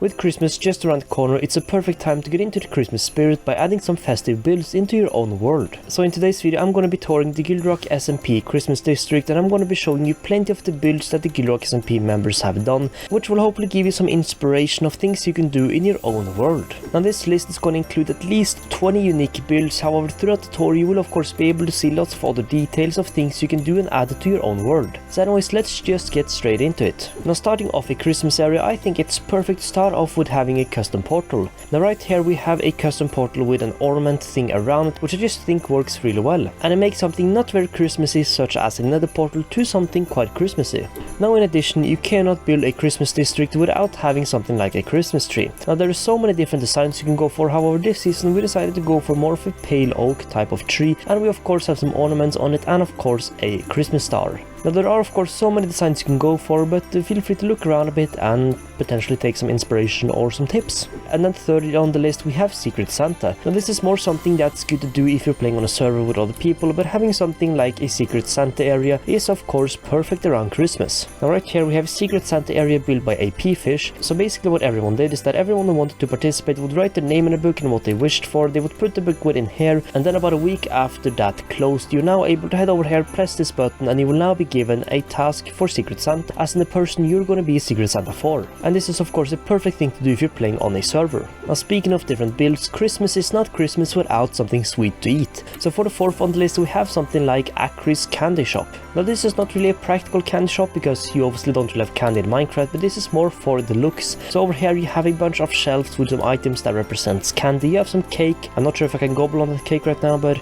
With Christmas just around the corner, it's a perfect time to get into the Christmas spirit by adding some festive builds into your own world. So in today's video I'm going to be touring the GuildRock SMP Christmas district, and I'm going to be showing you plenty of the builds that the GuildRock SMP members have done, which will hopefully give you some inspiration of things you can do in your own world. Now this list is going to include at least 20 unique builds, however throughout the tour you will of course be able to see lots of other details of things you can do and add to your own world. So anyways, let's just get straight into it. Now starting off a Christmas area, I think it's perfect to start off with having a custom portal. Now right here we have a custom portal with an ornament thing around it, which I just think works really well, and it makes something not very Christmassy such as another portal to something quite Christmassy. Now in addition, you cannot build a Christmas district without having something like a Christmas tree. Now there are so many different designs you can go for, however this season we decided to go for more of a pale oak type of tree, and we of course have some ornaments on it and of course a Christmas star. Now there are of course so many designs you can go for, but feel free to look around a bit and potentially take some inspiration or some tips. And then thirdly on the list we have Secret Santa. Now this is more something that's good to do if you're playing on a server with other people, but having something like a Secret Santa area is of course perfect around Christmas. Now right here we have a Secret Santa area built by AP Fish. So basically what everyone did is that everyone who wanted to participate would write their name in a book and what they wished for. They would put the book within here, and then about a week after that closed, you're now able to head over here, press this button, and you will now be given a task for Secret Santa as in the person you're going to be Secret Santa for. And this is of course a perfect thing to do if you're playing on a server. Now speaking of different builds, Christmas is not Christmas without something sweet to eat. So for the fourth on the list we have something like Acris Candy Shop. Now this is not really a practical candy shop because you obviously don't really have candy in Minecraft, but this is more for the looks. So over here you have a bunch of shelves with some items that represents candy. You have some cake. I'm not sure if I can gobble on that cake right now, but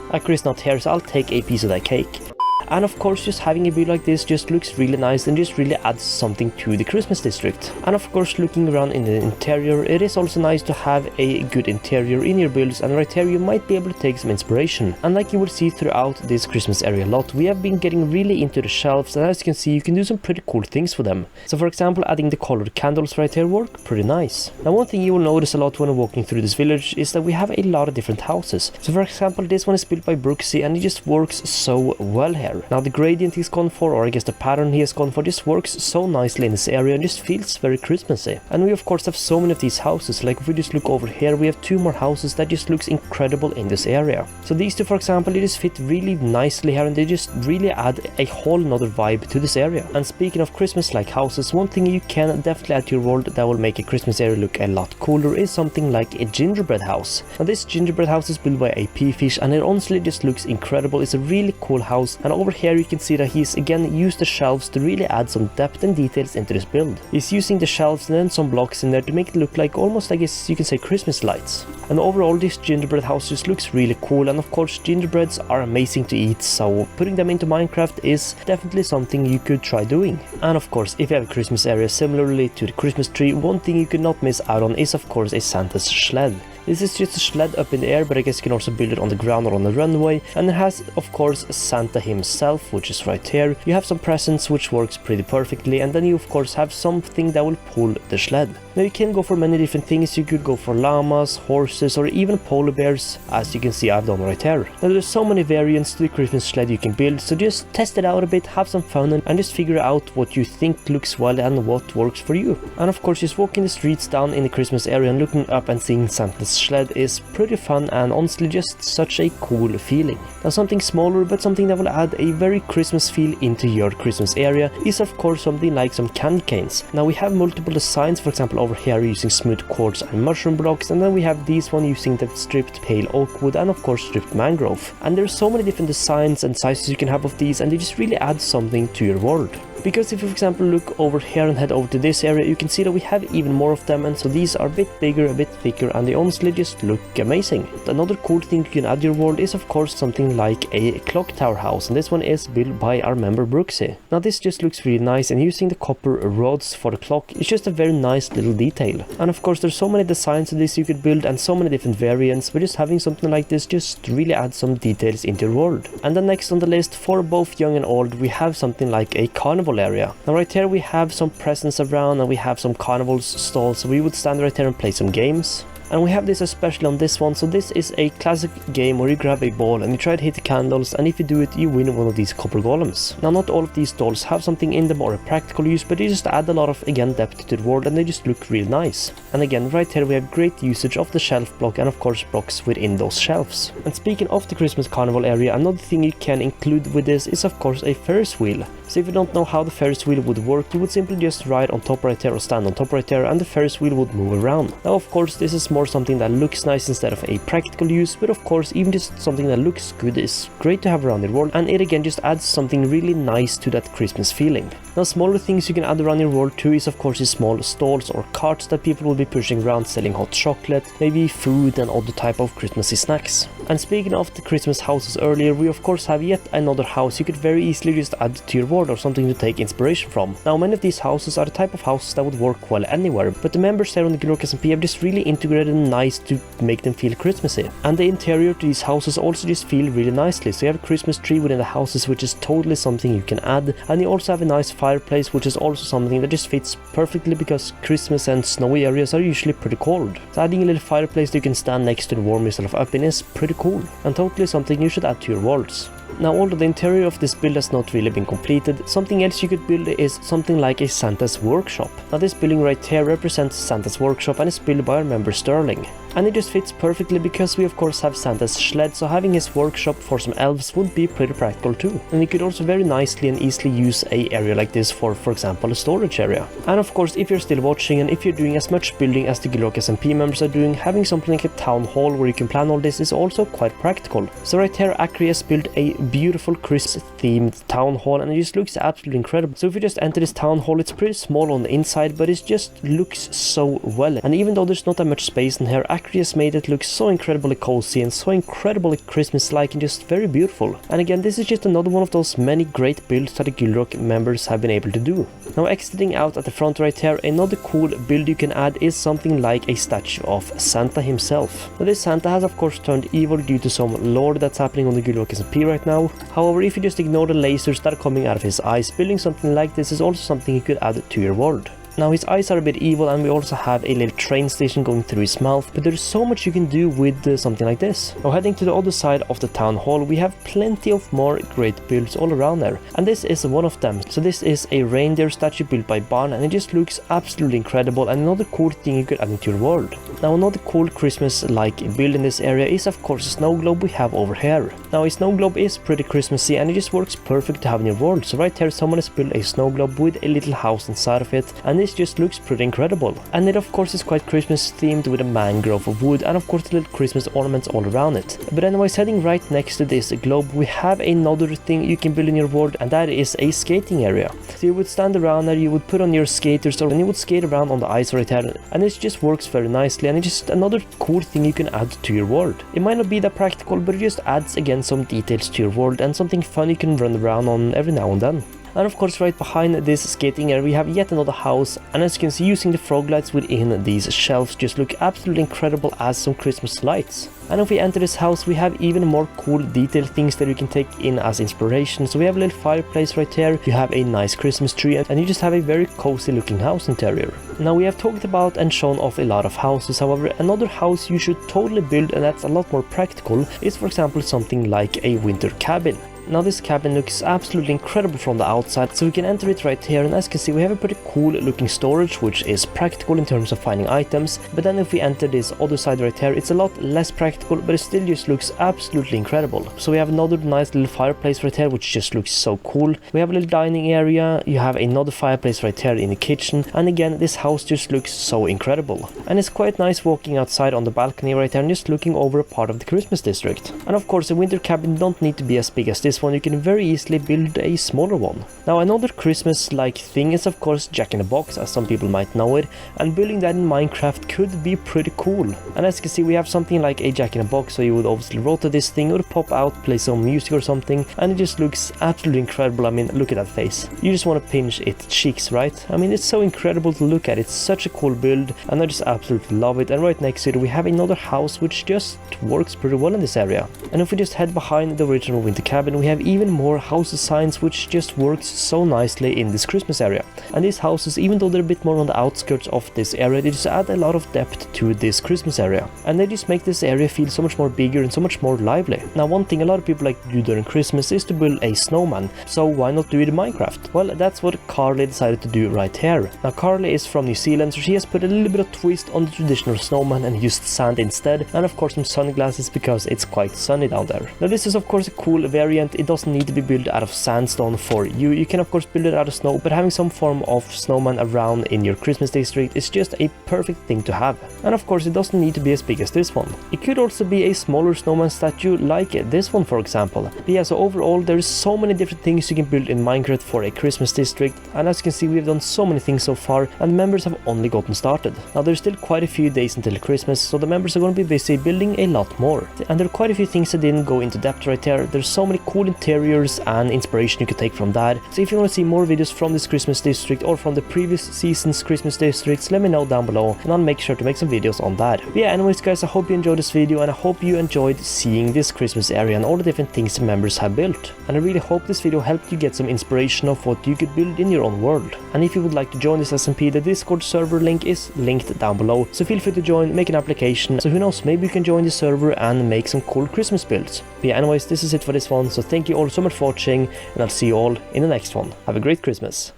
Acris not here, so I'll take a piece of that cake. And of course just having a build like this just looks really nice and just really adds something to the Christmas district. And of course looking around in the interior, it is also nice to have a good interior in your builds, and right here you might be able to take some inspiration. And like you will see throughout this Christmas area a lot, we have been getting really into the shelves, and as you can see you can do some pretty cool things with them. So for example adding the colored candles right here work pretty nice. Now one thing you will notice a lot when walking through this village is that we have a lot of different houses. So for example this one is built by Brooksy and it just works so well here. Now the gradient he's gone for, or I guess the pattern he has gone for, just works so nicely in this area and just feels very Christmassy. And we of course have so many of these houses. Like if we just look over here we have two more houses that just looks incredible in this area. So these two for example, they just fit really nicely here and they just really add a whole nother vibe to this area. And speaking of Christmas like houses, one thing you can definitely add to your world that will make a Christmas area look a lot cooler is something like a gingerbread house. Now this gingerbread house is built by AP Fish and it honestly just looks incredible. It's a really cool house, and over here you can see that he's again used the shelves to really add some depth and details into this build. He's using the shelves and then some blocks in there to make it look like almost, I guess you can say, Christmas lights. And overall this gingerbread house just looks really cool, and of course gingerbreads are amazing to eat, so putting them into Minecraft is definitely something you could try doing. And of course if you have a Christmas area similarly to the Christmas tree, one thing you could not miss out on is of course a Santa's sled. This is just a sled up in the air, but I guess you can also build it on the ground or on the runway, and it has of course Santa himself, which is right here. You have some presents which works pretty perfectly, and then you of course have something that will pull the sled. Now you can go for many different things. You could go for llamas, horses, or even polar bears, as you can see I've done right here. Now there's so many variants to the Christmas sled you can build, so just test it out a bit, have some fun, and just figure out what you think looks well and what works for you. And of course just walking the streets down in the Christmas area and looking up and seeing Santa's sled is pretty fun and honestly just such a cool feeling. Now something smaller but something that will add a very Christmas feel into your Christmas area is of course something like some candy canes. Now we have multiple designs, for example over here using smooth quartz and mushroom blocks, and then we have these one using the stripped pale oak wood and of course stripped mangrove. And there's so many different designs and sizes you can have of these, and they just really add something to your world. Because if you for example look over here and head over to this area, you can see that we have even more of them, and so these are a bit bigger, a bit thicker, and they honestly just look amazing. Another cool thing you can add to your world is of course something like a clock tower house, and this one is built by our member Brooksy. Now this just looks really nice, and using the copper rods for the clock is just a very nice little detail. And of course there's so many designs of this you could build and so many different variants, but just having something like this just really adds some details into your world. And then next on the list, for both young and old, we have something like a carnival area. Now right here we have some presents around and we have some carnivals stalls, so we would stand right here and play some games. And we have this especially on this one. So this is a classic game where you grab a ball and you try to hit the candles, and if you do it you win one of these copper golems. Now not all of these dolls have something in them or a practical use, but they just add a lot of, again, depth to the world, and they just look really nice. And again, right here we have great usage of the shelf block and of course blocks within those shelves. And speaking of the Christmas carnival area, another thing you can include with this is of course a Ferris wheel. So if you don't know how the Ferris wheel would work, you would simply just ride on top right there or stand on top right there, and the Ferris wheel would move around. Now of course this is more something that looks nice instead of a practical use, but of course even just something that looks good is great to have around your world, and it again just adds something really nice to that Christmas feeling. Now smaller things you can add around your world too is of course these small stalls or carts that people will be pushing around selling hot chocolate, maybe food and other type of Christmassy snacks. And speaking of the Christmas houses earlier, we of course have yet another house you could very easily just add to your world or something to take inspiration from. Now many of these houses are the type of houses that would work well anywhere, but the members here on the GuildRock SMP have just really integrated them nice to make them feel Christmassy. And the interior to these houses also just feel really nicely. So you have a Christmas tree within the houses, which is totally something you can add, and you also have a nice fireplace, which is also something that just fits perfectly because Christmas and snowy areas are usually pretty cold. So adding a little fireplace that you can stand next to and warm yourself up in is pretty cool, and totally something you should add to your worlds. Now although the interior of this build has not really been completed, something else you could build is something like a Santa's workshop. Now this building right here represents Santa's workshop and is built by our member Sterling. And it just fits perfectly because we of course have Santa's sled, so having his workshop for some elves would be pretty practical too. And you could also very nicely and easily use a area like this for example a storage area. And of course if you're still watching and if you're doing as much building as the GuildRock SMP members are doing, having something like a town hall where you can plan all this is also quite practical. So right here Acri has built a beautiful Christmas themed town hall, and it just looks absolutely incredible. So if you just enter this town hall, it's pretty small on the inside, but it just looks so well. And even though there's not that much space in here, Acri has made it look so incredibly cozy and so incredibly Christmas-like and just very beautiful. And again, this is just another one of those many great builds that the GuildRock members have been able to do. Now exiting out at the front right here, another cool build you can add is something like a statue of Santa himself. Now this Santa has of course turned evil due to some lore that's happening on the GuildRock SMP right now. However, if you just ignore the lasers that are coming out of his eyes, building something like this is also something you could add to your world. Now his eyes are a bit evil, and we also have a little train station going through his mouth, but there's so much you can do with something like this. Now heading to the other side of the town hall, we have plenty of more great builds all around there, and this is one of them. So this is a reindeer statue built by Barn, and it just looks absolutely incredible, and another cool thing you could add into your world. Now another cool Christmas-like build in this area is of course a snow globe we have over here. Now a snow globe is pretty Christmassy and it just works perfect to have in your world. So right here someone has built a snow globe with a little house inside of it, and this just looks pretty incredible. And it of course is quite Christmas themed with a mangrove of wood and of course the little Christmas ornaments all around it. But anyways, heading right next to this globe, we have another thing you can build in your world, and that is a skating area. So you would stand around there, you would put on your skaters and you would skate around on the ice right here, and it just works very nicely, and it's just another cool thing you can add to your world. It might not be that practical, but it just adds again some details to your world and something fun you can run around on every now and then. And of course right behind this skating area we have yet another house, and as you can see, using the frog lights within these shelves just look absolutely incredible as some Christmas lights. And if we enter this house, we have even more cool detailed things that you can take in as inspiration. So we have a little fireplace right here, you have a nice Christmas tree, and you just have a very cozy looking house interior. Now we have talked about and shown off a lot of houses, however another house you should totally build, and that's a lot more practical, is for example something like a winter cabin. Now this cabin looks absolutely incredible from the outside, so we can enter it right here, and as you can see we have a pretty cool looking storage which is practical in terms of finding items. But then if we enter this other side right here, it's a lot less practical, but it still just looks absolutely incredible. So we have another nice little fireplace right here which just looks so cool. We have a little dining area, you have another fireplace right here in the kitchen, and again this house just looks so incredible. And it's quite nice walking outside on the balcony right here and just looking over a part of the Christmas district. And of course a winter cabin don't need to be as big as this one, you can very easily build a smaller one. Now another Christmas-like thing is of course Jack-in-the-Box, as some people might know it, and building that in Minecraft could be pretty cool. And as you can see we have something like a Jack-in-the-Box, so you would obviously rotate this thing, it would pop out, play some music or something, and it just looks absolutely incredible. I mean, look at that face. You just want to pinch its cheeks, right? I mean, it's so incredible to look at. It's such a cool build and I just absolutely love it. And right next to it we have another house which just works pretty well in this area. And if we just head behind the original winter cabin, we have even more house designs, which just works so nicely in this Christmas area. And these houses, even though they're a bit more on the outskirts of this area, they just add a lot of depth to this Christmas area. And they just make this area feel so much more bigger and so much more lively. Now, one thing a lot of people like to do during Christmas is to build a snowman. So why not do it in Minecraft? Well, that's what Carly decided to do right here. Now, Carly is from New Zealand, so she has put a little bit of twist on the traditional snowman and used sand instead, and of course some sunglasses because it's quite sunny down there. Now, this is of course a cool variant. It doesn't need to be built out of sandstone for you. You can of course build it out of snow, but having some form of snowman around in your Christmas district is just a perfect thing to have. And of course it doesn't need to be as big as this one. It could also be a smaller snowman statue like this one, for example. But yeah, so overall there's so many different things you can build in Minecraft for a Christmas district, and as you can see we've done so many things so far and members have only gotten started. Now there's still quite a few days until Christmas, so the members are going to be busy building a lot more. And there are quite a few things that didn't go into depth right there. There's so many cool interiors and inspiration you can take from that. So if you want to see more videos from this Christmas district or from the previous season's Christmas districts, let me know down below and I'll make sure to make some videos on that. But yeah, anyways guys, I hope you enjoyed this video and I hope you enjoyed seeing this Christmas area and all the different things the members have built. And I really hope this video helped you get some inspiration of what you could build in your own world. And if you would like to join this SMP, the Discord server link is linked down below, so feel free to join, make an application, so who knows, maybe you can join the server and make some cool Christmas builds. But yeah, anyways, this is it for this one, so thank you all so much for watching and I'll see you all in the next one. Have a great Christmas.